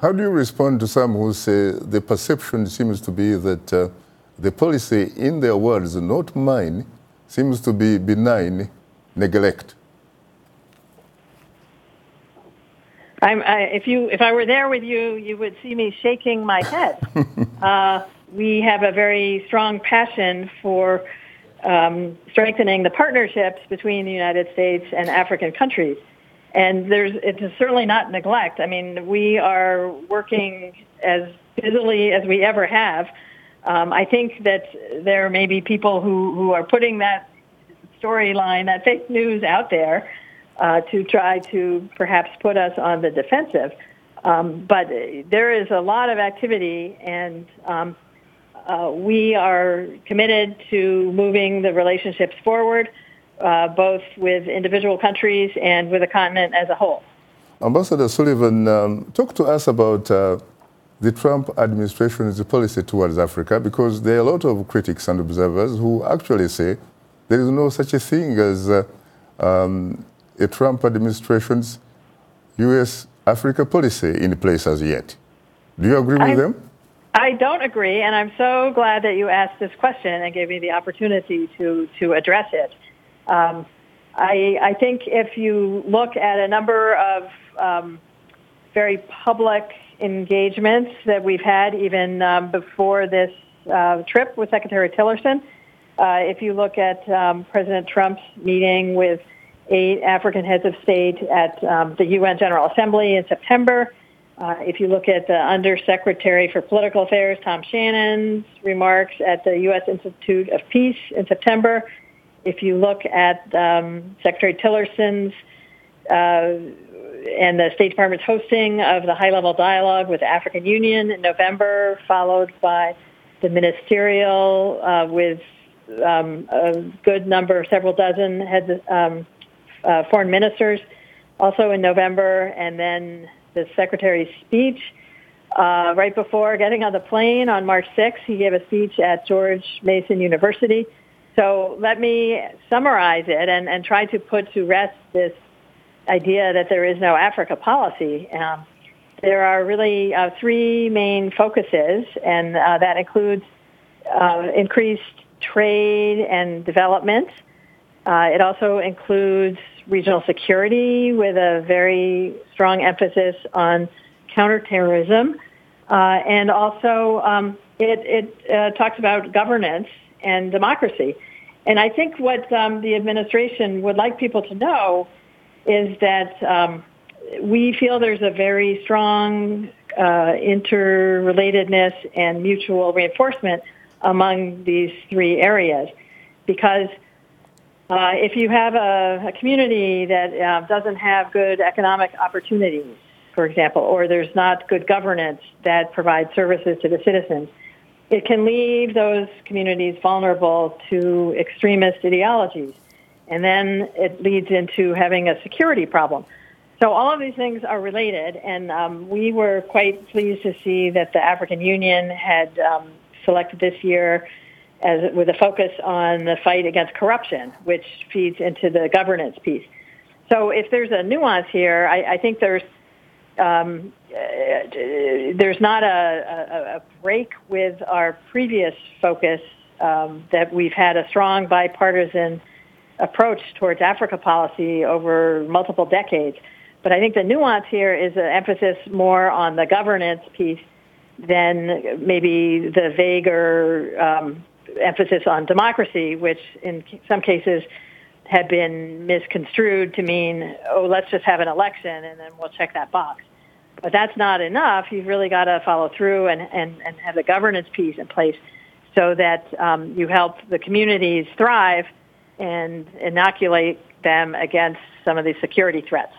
How do you respond to some who say the perception seems to be that the policy, in their words, not mine, seems to be benign neglect? If I were there with you, you would see me shaking my head. We have a very strong passion for strengthening the partnerships between the United States and African countries. And it's certainly not neglect. I mean, we are working as busily as we ever have. I think that there may be people who are putting that storyline, that fake news out there to try to perhaps put us on the defensive. But there is a lot of activity, and we are committed to moving the relationships forward, both with individual countries and with the continent as a whole. Ambassador Sullivan, talk to us about the Trump administration's policy towards Africa, because there are a lot of critics and observers who actually say there is no such a thing as a Trump administration's U.S.-Africa policy in place as yet. Do you agree with them? I don't agree, and I'm so glad that you asked this question and gave me the opportunity to address it. I think if you look at a number of very public engagements that we've had even before this trip with Secretary Tillerson, if you look at President Trump's meeting with 8 African heads of state at the UN General Assembly in September, if you look at the Undersecretary for Political Affairs, Tom Shannon's remarks at the U.S. Institute of Peace in September, if you look at Secretary Tillerson's and the State Department's hosting of the high-level dialogue with the African Union in November, followed by the ministerial with a good number, several dozen heads of foreign ministers, also in November, and then the Secretary's speech. Right before getting on the plane on March 6th, he gave a speech at George Mason University. So let me summarize it and try to put to rest this idea that there is no Africa policy. There are really 3 main focuses, and that includes increased trade and development. It also includes regional security with a very strong emphasis on counterterrorism. And also it talks about governance and democracy. And I think what the administration would like people to know is that we feel there's a very strong interrelatedness and mutual reinforcement among these 3 areas. Because if you have a community that doesn't have good economic opportunities, for example, or there's not good governance that provides services to the citizens, it can leave those communities vulnerable to extremist ideologies. And then it leads into having a security problem. So all of these things are related, and we were quite pleased to see that the African Union had selected this year with a focus on the fight against corruption, which feeds into the governance piece. So if there's a nuance here, I think there's not a break with our previous focus, that we've had a strong bipartisan approach towards Africa policy over multiple decades. But I think the nuance here is an emphasis more on the governance piece than maybe the vaguer emphasis on democracy, which in some cases had been misconstrued to mean, oh, let's just have an election and then we'll check that box. But that's not enough. You've really got to follow through and have the governance piece in place so that you help the communities thrive and inoculate them against some of these security threats.